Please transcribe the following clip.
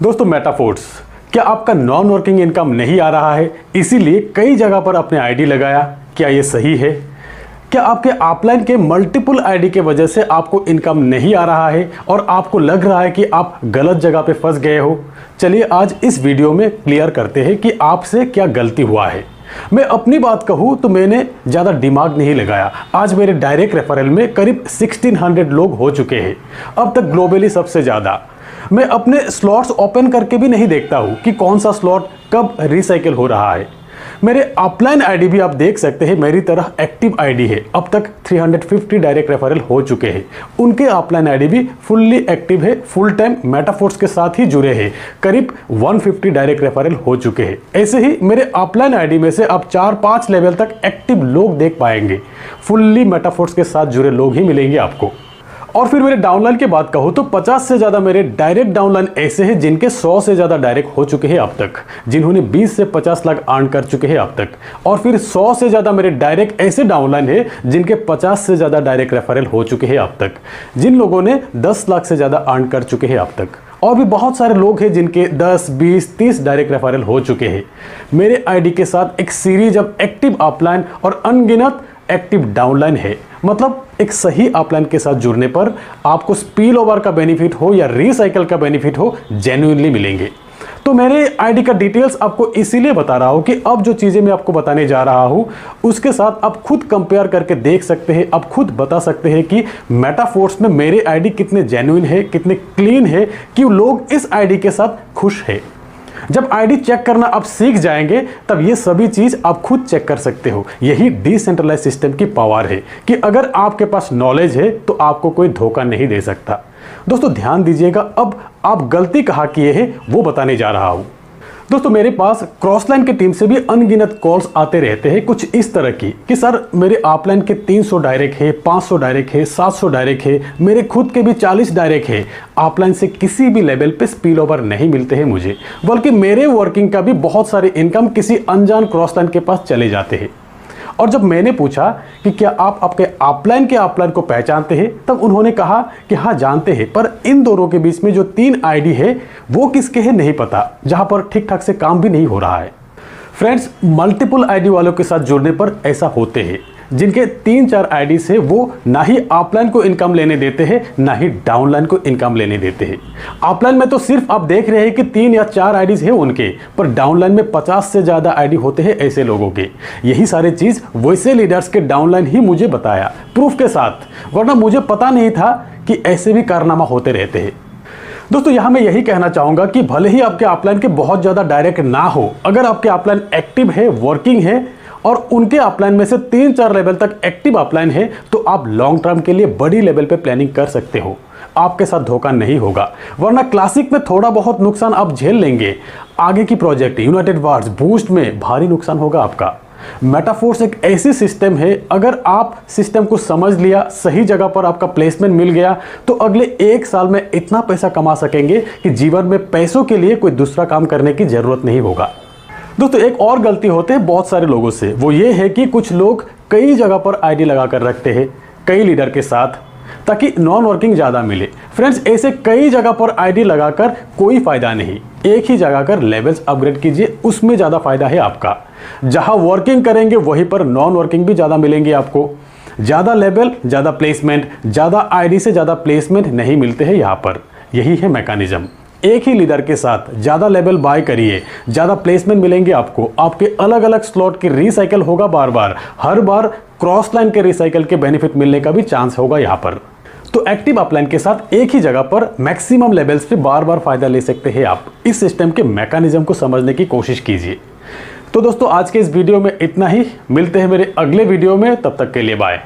दोस्तों मेटाफोर्स, क्या आपका नॉन वर्किंग इनकम नहीं आ रहा है इसीलिए कई जगह पर आपने आईडी लगाया? क्या ये सही है? क्या आपके अपलाइन के मल्टीपल आईडी के वजह से आपको इनकम नहीं आ रहा है और आपको लग रहा है कि आप गलत जगह पे फंस गए हो? चलिए आज इस वीडियो में क्लियर करते हैं कि आपसे क्या गलती हुआ है। मैं अपनी बात कहूँ तो मैंने ज़्यादा दिमाग नहीं लगाया। आज मेरे डायरेक्ट रेफरल में करीब 1600 लोग हो चुके हैं, अब तक ग्लोबली सबसे ज़्यादा। मैं अपने स्लॉट्स ओपन करके भी नहीं देखता हूँ कि कौन सा स्लॉट कब रिसाइकिल हो रहा है। मेरे अपलाइन आईडी भी आप देख सकते हैं मेरी तरह एक्टिव आईडी है। अब तक 350 डायरेक्ट रेफरल हो चुके हैं। उनके अपलाइन आईडी भी फुल्ली एक्टिव है, फुल टाइम मेटाफोर्स के साथ ही जुड़े हैं। करीब 150 डायरेक्ट रेफरल हो चुके हैं। ऐसे ही मेरे अपलाइन आईडी में से आप 4-5 लेवल तक एक्टिव लोग देख पाएंगे। फुल्ली मेटाफोर्स के साथ जुड़े लोग ही मिलेंगे आपको। और फिर मेरे डाउनलाइन की बात कहूँ तो 50 से ज़्यादा मेरे डायरेक्ट डाउनलाइन ऐसे हैं जिनके 100 से ज़्यादा डायरेक्ट हो चुके हैं अब तक, जिन्होंने 20 से 50 लाख अर्न कर चुके हैं अब तक। और फिर 100 से ज़्यादा मेरे डायरेक्ट ऐसे डाउनलाइन है जिनके 50 से ज़्यादा डायरेक्ट रेफरल हो चुके हैं अब तक, जिन लोगों ने 10 लाख से ज़्यादा अर्न कर चुके हैं अब तक। और भी बहुत सारे लोग हैं जिनके 10, 20, 30 डायरेक्ट रेफरल हो चुके हैं। मेरे आईडी के साथ एक सीरीज ऑफ एक्टिव अपलाइन और अनगिनत एक्टिव डाउनलाइन है। मतलब एक सही अपलाइन के साथ जुड़ने पर आपको स्पिल ओवर का बेनिफिट हो या रिसाइकल का बेनिफिट हो, जेन्युइनली मिलेंगे। तो मेरे आईडी का डिटेल्स आपको इसीलिए बता रहा हूं कि अब जो चीज़ें मैं आपको बताने जा रहा हूं उसके साथ आप खुद कंपेयर करके देख सकते हैं। आप खुद बता सकते हैं कि मेटाफोर्स में मेरे आईडी कितने जेन्युइन है, कितने क्लीन है, कि लोग इस आईडी के साथ खुश है। जब आईडी चेक करना आप सीख जाएंगे तब ये सभी चीज आप खुद चेक कर सकते हो। यही डिसेंट्रलाइज सिस्टम की पावर है कि अगर आपके पास नॉलेज है तो आपको कोई धोखा नहीं दे सकता। दोस्तों ध्यान दीजिएगा, अब आप गलती कहाँ किए हैं वो बताने जा रहा हूं। दोस्तों मेरे पास क्रॉसलाइन की टीम से भी अनगिनत कॉल्स आते रहते हैं कुछ इस तरह की कि सर मेरे अपलाइन के 300 डायरेक्ट है, 500 डायरेक्ट है, 700 डायरेक्ट है, मेरे खुद के भी 40 डायरेक्ट है। अपलाइन से किसी भी लेवल पे स्पिल ओवर नहीं मिलते हैं मुझे, बल्कि मेरे वर्किंग का भी बहुत सारे इनकम किसी अनजान क्रॉसलाइन के पास चले जाते हैं। और जब मैंने पूछा कि क्या आप आपके अपलाइन के अपलाइन को पहचानते हैं, तब उन्होंने कहा कि हाँ जानते हैं, पर इन दोनों के बीच में जो 3 आईडी है वो किसके हैं नहीं पता, जहां पर ठीक ठाक से काम भी नहीं हो रहा है। फ्रेंड्स, मल्टीपल आईडी वालों के साथ जुड़ने पर ऐसा होते हैं। जिनके 3-4 आईडी से वो ना ही अपलाइन को इनकम लेने देते हैं, ना ही डाउनलाइन को इनकम लेने देते हैं। अपलाइन में तो सिर्फ आप देख रहे हैं कि 3 या 4 आईडीज है उनके, पर डाउनलाइन में 50 से ज़्यादा आईडी होते हैं ऐसे लोगों के। यही सारी चीज़ वैसे लीडर्स के डाउनलाइन ही मुझे बताया प्रूफ के साथ, वरना मुझे पता नहीं था कि ऐसे भी कारनामा होते रहते हैं। दोस्तों यहाँ मैं यही कहना चाहूँगा कि भले ही आपके अपलाइन के बहुत ज़्यादा डायरेक्ट ना हो, अगर आपके अपलाइन एक्टिव है, वर्किंग है और उनके अपलाइन में से 3-4 लेवल तक एक्टिव अपलाइन है, तो आप लॉन्ग टर्म के लिए बड़ी लेवल पे प्लानिंग कर सकते हो। आपके साथ धोखा नहीं होगा, वरना क्लासिक में थोड़ा बहुत नुकसान आप झेल लेंगे। आगे की प्रोजेक्ट यूनाइटेड वार्ड्स, बूस्ट में भारी नुकसान होगा आपका। मेटाफोर्स एक ऐसी सिस्टम है, अगर आप सिस्टम को समझ लिया, सही जगह पर आपका प्लेसमेंट मिल गया, तो अगले 1 साल में इतना पैसा कमा सकेंगे कि जीवन में पैसों के लिए कोई दूसरा काम करने की जरूरत नहीं होगा। दोस्तों एक और गलती होते है बहुत सारे लोगों से, वो ये है कि कुछ लोग कई जगह पर आईडी लगा कर रखते हैं कई लीडर के साथ, ताकि नॉन वर्किंग ज़्यादा मिले। फ्रेंड्स, ऐसे कई जगह पर आईडी लगाकर कोई फ़ायदा नहीं। एक ही जगह कर लेवल्स अपग्रेड कीजिए, उसमें ज़्यादा फायदा है आपका। जहां वर्किंग करेंगे वहीं पर नॉन वर्किंग भी ज़्यादा मिलेंगे आपको। ज़्यादा लेवल, ज़्यादा प्लेसमेंट, ज़्यादा आईडी से ज़्यादा प्लेसमेंट नहीं मिलते हैं यहाँ पर। यही है मैकेनिज्म। एक ही लीडर के साथ ज़्यादा लेवल बाय करिए, ज़्यादा प्लेसमेंट मिलेंगे आपको। आपके अलग अलग स्लॉट की रिसाइकल होगा बार बार, हर बार क्रॉस लाइन के रिसाइकल के बेनिफिट मिलने का भी चांस होगा यहाँ पर। तो एक्टिव अपलाइन के साथ एक ही जगह पर मैक्सिमम लेवल्स पे बार बार फायदा ले सकते हैं आप। इस सिस्टम के मैकेनिज्म को समझने की कोशिश कीजिए। तो दोस्तों आज के इस वीडियो में इतना ही, मिलते हैं मेरे अगले वीडियो में, तब तक के लिए बाय।